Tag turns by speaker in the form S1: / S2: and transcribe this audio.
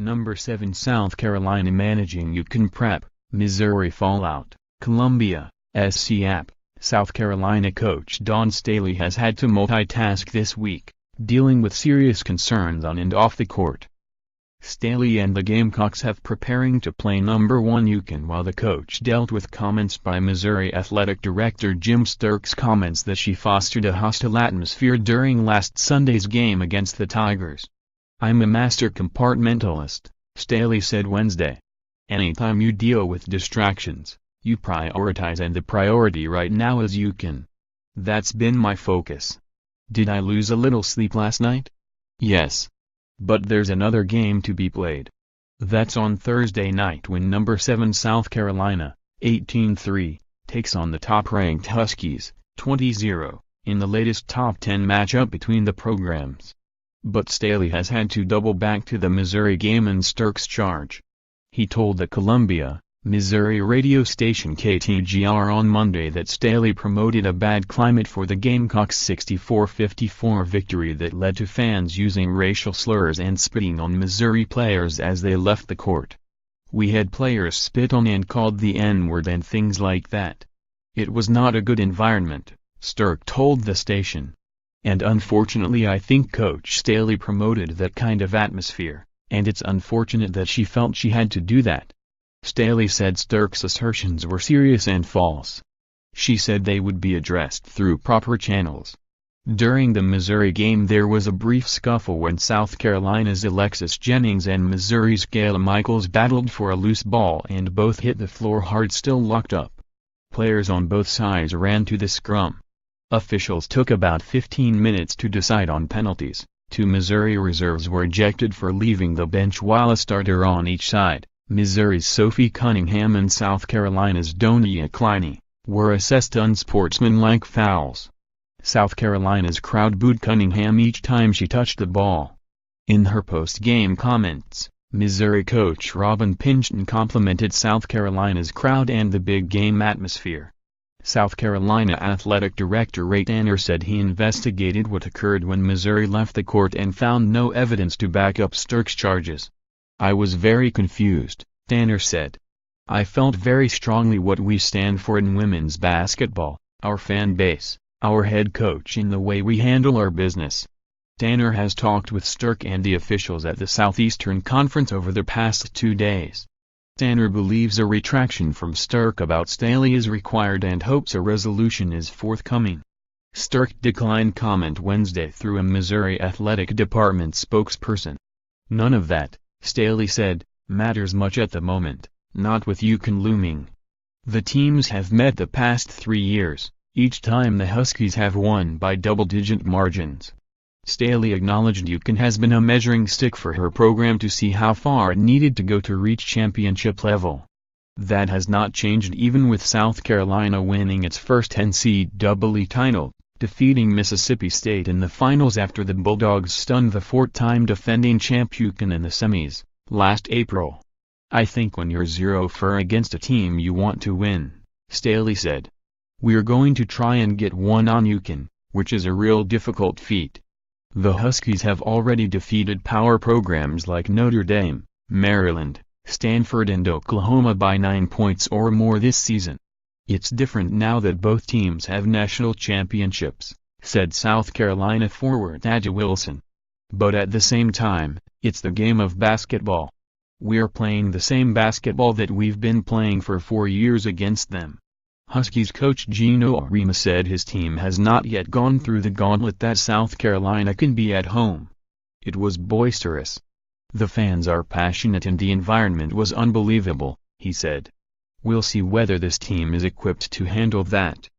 S1: Number 7 South Carolina managing UConn prep, Missouri fallout, Columbia, SC App. South Carolina coach Dawn Staley has had to multitask this week, dealing with serious concerns on and off the court. Staley and the Gamecocks have preparing to play number 1 UConn while the coach dealt with comments by Missouri athletic director Jim Sterk's comments that she fostered a hostile atmosphere during last Sunday's game against the Tigers. "I'm a master compartmentalist," Staley said Wednesday. "Anytime you deal with distractions, you prioritize, and the priority right now is UConn. That's been my focus. Did I lose a little sleep last night? Yes. But there's another game to be played. That's on Thursday night when number 7 South Carolina, 18-3, takes on the top-ranked Huskies, 20-0, in the latest top 10 matchup between the programs." But Staley has had to double back to the Missouri game in Sterk's charge. He told the Columbia, Missouri radio station KTGR on Monday that Staley promoted a bad climate for the Gamecocks' 64-54 victory that led to fans using racial slurs and spitting on Missouri players as they left the court. "We had players spit on and called the N-word and things like that. It was not a good environment," Sterk told the station. "And unfortunately I think Coach Staley promoted that kind of atmosphere, and it's unfortunate that she felt she had to do that." Staley said Sterk's assertions were serious and false. She said they would be addressed through proper channels. During the Missouri game there was a brief scuffle when South Carolina's Alexis Jennings and Missouri's Kayla Michaels battled for a loose ball and both hit the floor hard, still locked up. Players on both sides ran to the scrum. Officials took about 15 minutes to decide on penalties. 2 Missouri reserves were ejected for leaving the bench while a starter on each side, Missouri's Sophie Cunningham and South Carolina's Donia Cliney, were assessed unsportsmanlike fouls. South Carolina's crowd booed Cunningham each time she touched the ball. In her post-game comments, Missouri coach Robin Pingeton complimented South Carolina's crowd and the big game atmosphere. South Carolina Athletic Director Ray Tanner said he investigated what occurred when Missouri left the court and found no evidence to back up Sterk's charges. "I was very confused," Tanner said. "I felt very strongly what we stand for in women's basketball, our fan base, our head coach, and the way we handle our business." Tanner has talked with Sterk and the officials at the Southeastern Conference over the past 2 days. Tanner believes a retraction from Sterk about Staley is required and hopes a resolution is forthcoming. Sterk declined comment Wednesday through a Missouri Athletic Department spokesperson. "None of that," Staley said, "matters much at the moment, not with UConn looming. The teams have met the past 3 years, each time the Huskies have won by double-digit margins." Staley acknowledged UConn has been a measuring stick for her program to see how far it needed to go to reach championship level. That has not changed even with South Carolina winning its first NCAA title, defeating Mississippi State in the finals after the Bulldogs stunned the 4-time defending champ UConn in the semis, last April. "I think when you're 0-4 against a team you want to win," Staley said. "We're going to try and get one on UConn, which is a real difficult feat. The Huskies have already defeated power programs like Notre Dame, Maryland, Stanford and Oklahoma by 9 points or more this season. It's different now that both teams have national championships," said South Carolina forward A'ja Wilson. "But at the same time, it's the game of basketball. We're playing the same basketball that we've been playing for 4 years against them." Huskies coach Gino Auriemma said his team has not yet gone through the gauntlet that South Carolina can be at home. "It was boisterous. The fans are passionate and the environment was unbelievable," he said. "We'll see whether this team is equipped to handle that."